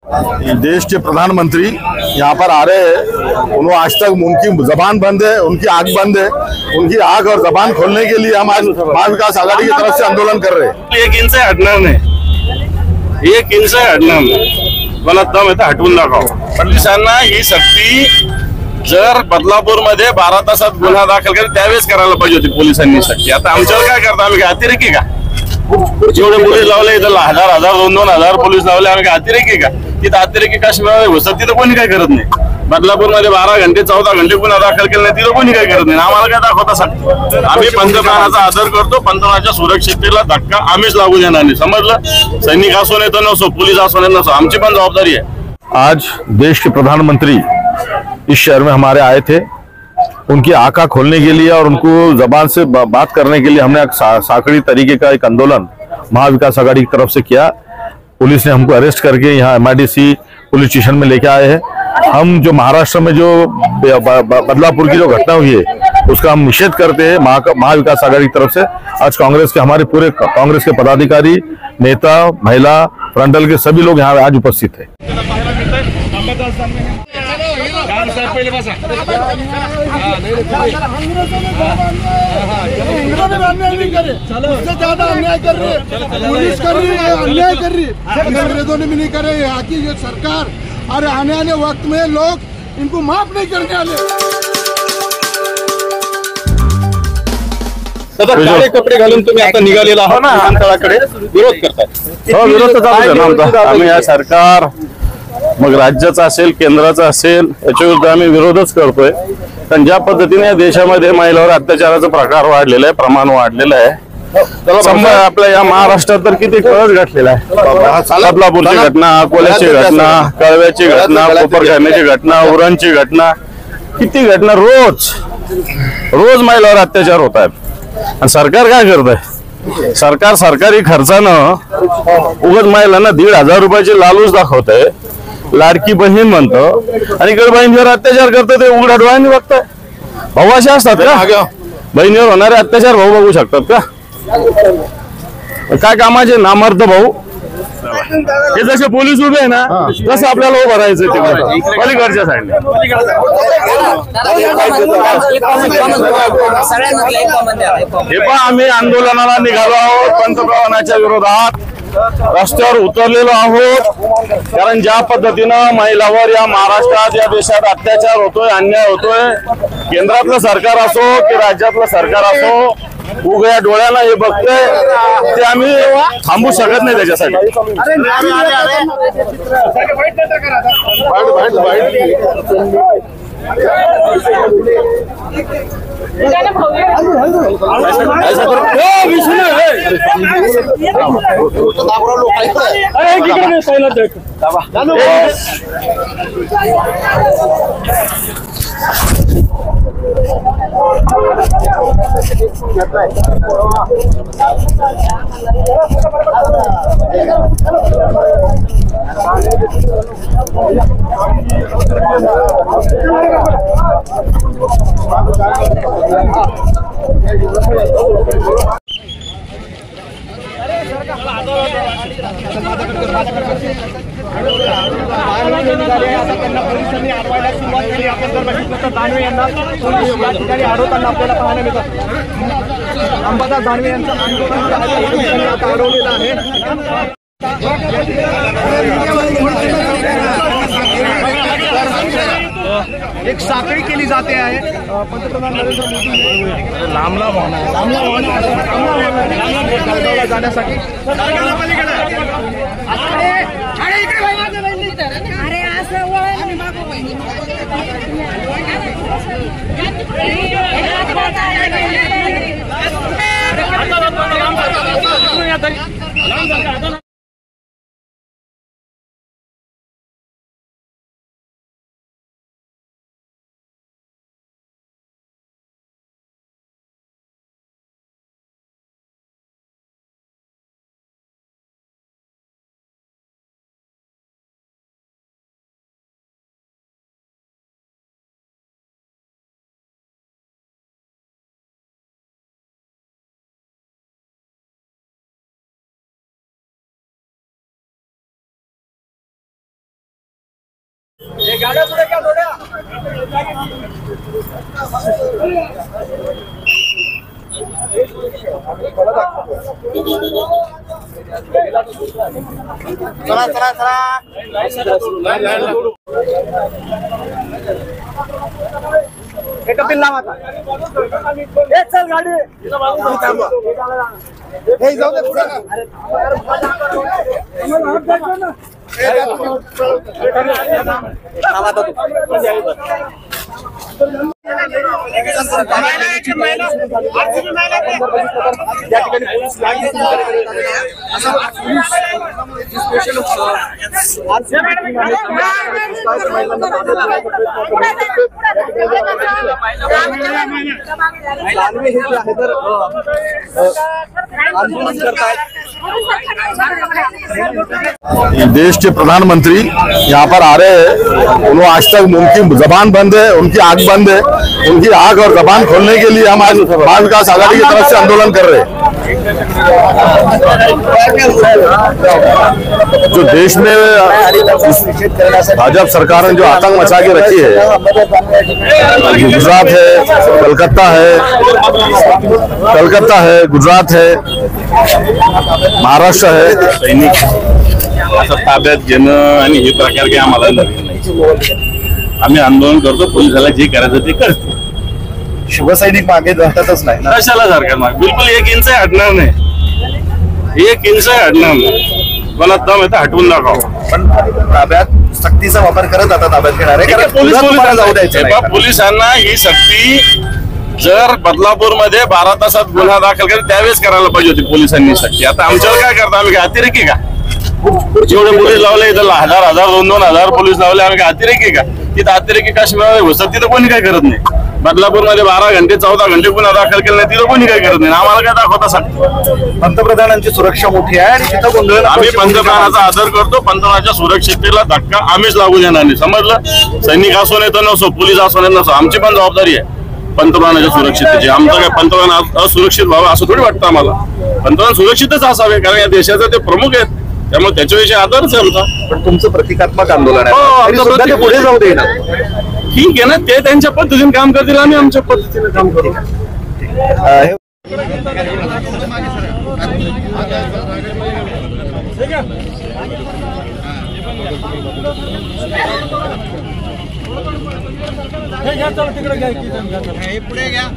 देश के प्रधानमंत्री यहाँ पर आ रहे हैं। उन्होंने आज तक उनकी जबान बंद है, उनकी आंख बंद है। उनकी आंख और जबान खोलने के लिए हम आज महाविकास आघाड़ी की तरफ से आंदोलन कर रहे हैं। एक इंच हटणार नाही, एक इंच हटणार नाही। मला दम येतं हटवून दाखवा। पोलिसांना ही सक्ती जर बदलापूरमध्ये 12 तासात गुन्हा दाखल केला त्यावेळेस करायला पाहिजे होती पोलिसांनी सक्ती। आता आमच्यावर काय करता, आम्ही काय अतिरेकी का? जेवढे पोलीस लावले इथं हजार हजार 2,000 पोलीस लावले, आम्ही काय अतिरेकी का? तिथं अतिरेकी काश्मीर घुसत तिथं कोणी काय करत नाही। बदलापूरमध्ये 12 घंटे 14 घंटे गुन्हा दाखल केला नाही, तिथं कोणी काय करत नाही। आम्हाला काय दाखवता सक्ती? आम्ही पंतप्रधानाचा आदर करतो, पंतप्रधानाच्या सुरक्षिततेला धक्का आम्हीच लागू देणार नाही, समजलं? सैनिक असो नाही तर नसो, पोलीस असो नाही नसो, आमची पण जबाबदारी आहे। आज देश के प्रधानमंत्री इस शहर में हमारे आए थे। उनकी आंखें खोलने के लिए और उनको जबान से बात करने के लिए हमने एक साखड़ी तरीके का एक आंदोलन महाविकास आघाड़ी की तरफ से किया। पुलिस ने हमको अरेस्ट करके यहाँ MIDC पुलिस स्टेशन में लेके आए हैं। हम जो महाराष्ट्र में जो बदलापुर की जो घटना हुई है उसका हम निषेध करते हैं महाविकास आघाड़ी की तरफ से। आज कांग्रेस के हमारे पूरे कांग्रेस के पदाधिकारी, नेता, महिला, फ्रंटल के सभी लोग यहाँ आज उपस्थित है। ज्यादा अन्याय कर रही है, पुलिस कर रही है, अन्याय कर रही है, अंग्रेजों ने भी नहीं करे। यहाँ की ये सरकार और आने वाले वक्त में लोग इनको माफ नहीं करने वाले। काळे कपडे घालून तुम्ही आता निघालेला आहात ना विमानतळाकडे, विरोध करताय। हो, विरोध तर चालू आहे ना आमचा। आम्ही या सरकार मग राज्याचा असेल केंद्राचा असेल याच्या विरुद्ध आम्ही विरोधच करतोय। कारण ज्या पद्धतीने या देशामध्ये महिलांवर अत्याचाराचा प्रकार वाढलेला आहे, प्रमाण वाढलेलं आहे। आपल्या या महाराष्ट्रात तर किती कळस घातलेला आहे। बदलापूरची घटना, अकोल्याची घटना, कळव्याची घटना, कोपरखान्याची घटना, उरणची घटना, किती घटना रोज रोज महिलांवर अत्याचार होत आहेत। आणि सरकार काय करत आहे? सरकार सरकारी खर्चानं उगाच महिलांना 1,500 रुपयाची लालूच दाखवत आहे, लाडकी बहीण म्हणतं, आणि इकडे बहिणीवर अत्याचार करतं ते उघड्या डोळ्यांनी बघताय। भाऊ असे असतात का? बहिणीवर होणारे अत्याचार भाऊ बघू शकतात का? काय कामाचे नामर्थ भाऊ? हे जसे पोलीस उभे आहे ना तसं आपल्याला उभं राहायचं ते पलीकडच्या साईडला। हे पण आम्ही आंदोलनाला निघालो आहोत, पंतप्रधानाच्या विरोधात रस्त्यावर उतरलेलो आहोत। कारण ज्या पद्धतीनं महिलांवर या महाराष्ट्रात या देशात अत्याचार होतोय, अन्याय होतोय, केंद्रातलं सरकार असो की राज्यातलं सरकार असो, उघड्या डोळ्याला हे बघतोय, ते आम्ही थांबू शकत नाही त्याच्यासाठी। पोलिसांनी अडवायला सुरुवात केली। आपण जर बघितलं तर दानवे यांना पोलीस या ठिकाणी अडवताना आपल्याला पाहायला मिळतात। अंबादास दानवे यांचं आंदोलन आता अडवलेलं आहे। एक साखळी केली जाते आहे। पंतप्रधान नरेंद्र मोदी लांबला जाण्यासाठी चला चला चला एक पिल्ला माता एक चल गाडी हे जाऊ दे पुढे देश के प्रधानमंत्री यहाँ पर आ रहे हैं, उन्होंने आज तक उनकी जबान बंद है, उनकी आंख बंद है, उनकी आंख और जबान खोलने के लिए हम आज महान विकास आघाड़ी की तरफ से आंदोलन कर रहे हैं। जो देश में भाजपा सरकार ने जो आतंक मचा के रखी है, गुजरात है, कलकत्ता है, गुजरात है, महाराष्ट्र है, सैनिक असं ताब्यात घेणं आणि हे प्रकार काही आम्हाला नवीन नाही. आम्ही आंदोलन करतो, पोलिसाला जे करायचं ते करतो. शिवसैनिक मागे जातातच नाही ना. कशाला सरकार मागे बिलकुल 1 इंच हटणार नाही, 1 इंच हटणार नाही. मला दम येतं हटवून दाखवा. पण ताब्यात सक्तीचा वापर करत आता ताब्यात घेणार आहे, कारण पोलिसांना जाऊ द्यायचं नाही. पोलिसांना ही सक्ती जर बदलापूर मध्ये 12 तासात गुन्हा दाखल केला त्यावेळेस करायला पाहिजे होती पोलिसांनी सक्ती. आता आमच्यावर काय करता, आम्ही काय अतिरेकी का? जेवढे पोलीस लावले इथं 1000 2,000 पोलीस लावले, आम्ही काय अतिरेकी का? तिथं अतिरेकी काश्मीर घुसतात, तिथं कोणी काय करत नाही. बदलापूर मध्ये 12 घंटे 14 घंटे गुन्हा दाखल केला नाही, तिथं कोणी काय करत नाही. आम्हाला काय दाखवता सक्ती? पंतप्रधानांची सुरक्षा मोठी आहे आणि तिथं गोंधळ. आम्ही पंतप्रधानाचा आदर करतो, पंतप्रधानाच्या सुरक्षिततेला धक्का आम्हीच लागू देणार नाही. समजलं? सैनिक असो नाही तर नसो, पोलीस असो नाही नसो, आमची पण जबाबदारी आहे पंतप्रधानाच्या सुरक्षिततेची. आमचं काय पंतप्रधान असुरक्षित व्हावं असं थोडी वाटतं आम्हाला. पंतप्रधान सुरक्षितच असावे, कारण या देशाचे ते प्रमुख आहेत, त्यामुळे त्याच्याविषयी आदरच आहे आमचा. पण तुमचं प्रतिकात्मक आंदोलन आहे, हो, तरी सुद्धा ते पुढे जाऊ देणार. ठीक आहे ना, ते त्यांच्या पद्धतीने काम करतील, आम्ही आमच्या पद्धतीने काम करू. पुढे घ्या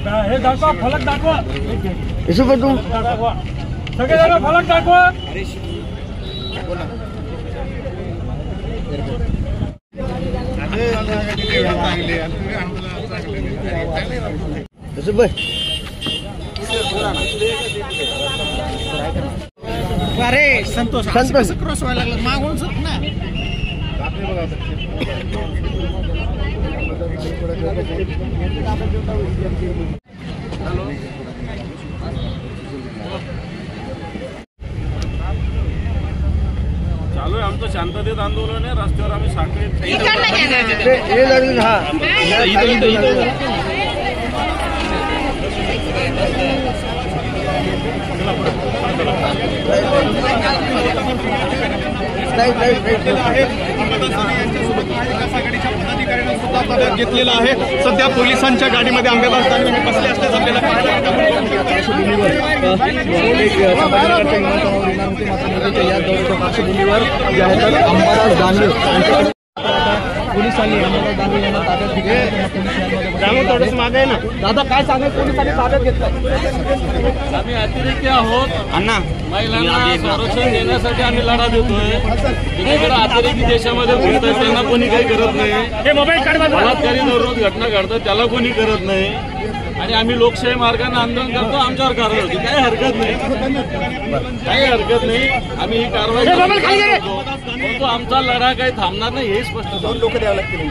हे दाखवा, फलक दाखवा, सगळेजण फलक दाखवा. अरे संतोष क्रॉस व्हायला लागला मागून ना. चालू आहे आमचं शांततेत आंदोलन आहे. रस्त्यावर आम्ही साखळी घेतलेला आहे. सध्या पोलिसांच्या गाडीमध्ये अंबादास दानवे बसले असल्याचं आपल्याला पार्श्वभूमीवर जे आहे तर अंबादास दानवे पोलिसांनी अंबादास दानवे यांना ताब्यात घेतलं. मागे ना दादा काय सांगेल, पोलिसांनी ताब्यात घेतलं. आम्ही अतिरेकी आहोत अण्णा, महिलांना संरक्षण देण्यासाठी आम्ही लढा देतोय. दुसरीकडे अतिरेकी देशामध्ये फिरतात, त्यांना कोणी काही करत नाही. बलात्कारी दररोज घटना घडतात, त्याला कोणी करत नाही. आणि आम्ही लोकशाही मार्गाने आंदोलन करतो, आमच्यावर कारवाई होती, काही हरकत नाही, काही हरकत नाही. आम्ही ही कारवाई करतो, आमचा लढा काही थांबणार नाही, हे स्पष्ट. 2 लोक द्यावं लागतील.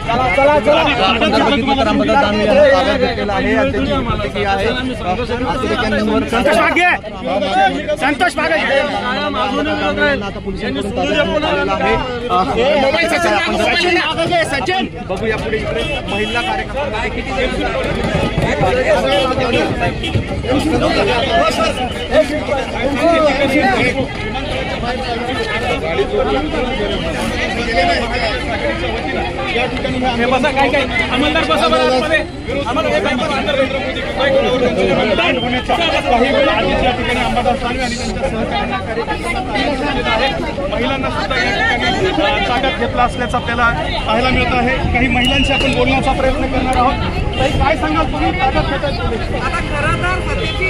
संतोष बघूया पुढे इकडे महिला कार्यक्रम. या ठिकाणी बसा काय काय अंमलदार बसा बरोबर आम्हाला काही वेळ आधीच या ठिकाणी अंबादास दानवे आणि त्यांच्या सहकार्यांना महिलांना सुद्धा या ठिकाणी ताब्यात घेतला असल्याचं आपल्याला पाहायला मिळत आहे. काही महिलांशी आपण बोलण्याचा प्रयत्न करणार आहोत. ताई, काय सांगाल तुम्ही ताब्यात घेतात? आता खरं तर सध्याची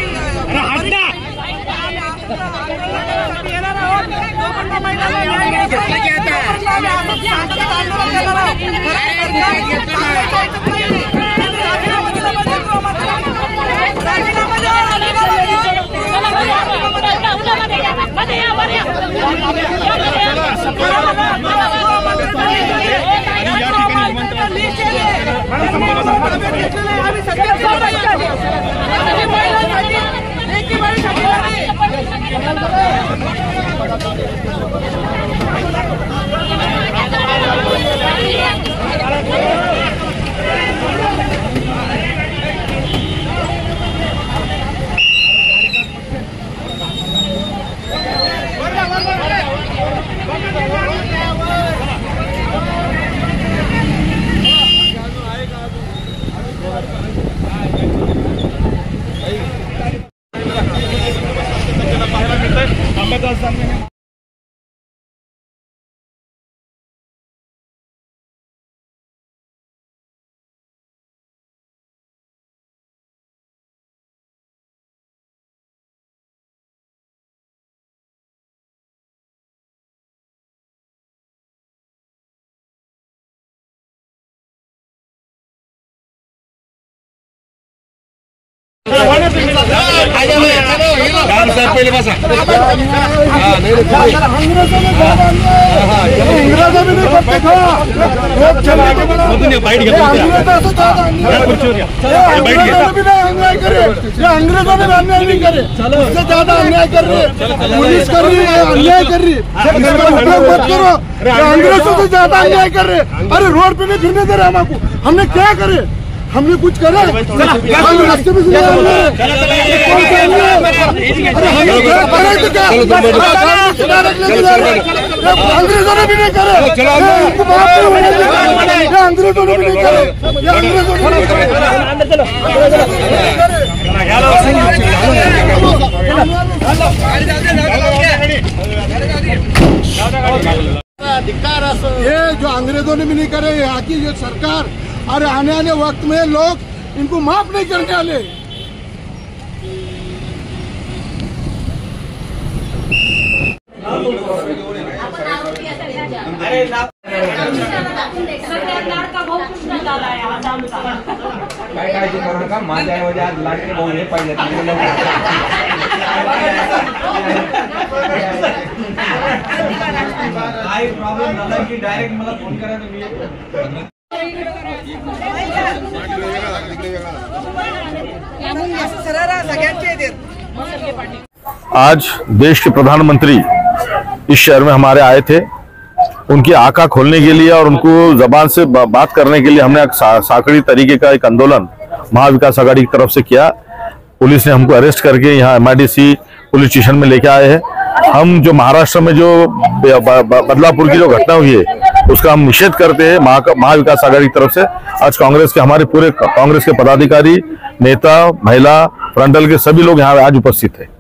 अंबादास दानवे पहले बसा अंग्रेजों ने अन्याय नहीं करे, उससे ज्यादा अन्याय कर रहे, पुलिस कर रही है, अन्याय कर रही, मत करो, अंग्रेजों से ज्यादा अन्याय कर रहे। अरे रोड पे नहीं फिरने दे रहे हमको, हमने क्या करे, हमने कुछ करे, रास्ते में अंग्रेजों ने भी नहीं करे, अंग्रेजों ने भी नहीं करे, ये जो अंग्रेजों ने भी नहीं करे, यहाँ की ये सरकार और आने वाले वक्त में लोग इनको माफ नहीं करने वाले। काय काळजी करू नका, माझ्या ऐवजी आज लाटके भाऊ हे पाहिजे. काही प्रॉब्लेम झाला की डायरेक्ट मला फोन करा तुम्ही. आज देश के प्रधानमंत्री इस शहर में हमारे आए थे, उनकी आंखें खोलने के लिए और उनको जबान से बात करने के लिए हमने साकड़ी तरीके का एक आंदोलन महाविकास आघाड़ी की तरफ से किया। पुलिस ने हमको अरेस्ट करके यहाँ MIDC पुलिस स्टेशन में लेके आए हैं। हम जो महाराष्ट्र में जो बदलापुर की जो घटना हुई है उसका हम निषेध करते हैं महाविकास आघाड़ी की तरफ से। आज कांग्रेस के हमारे पूरे कांग्रेस के पदाधिकारी, नेता, महिला, फ्रंटल के सभी लोग यहाँ आज उपस्थित है।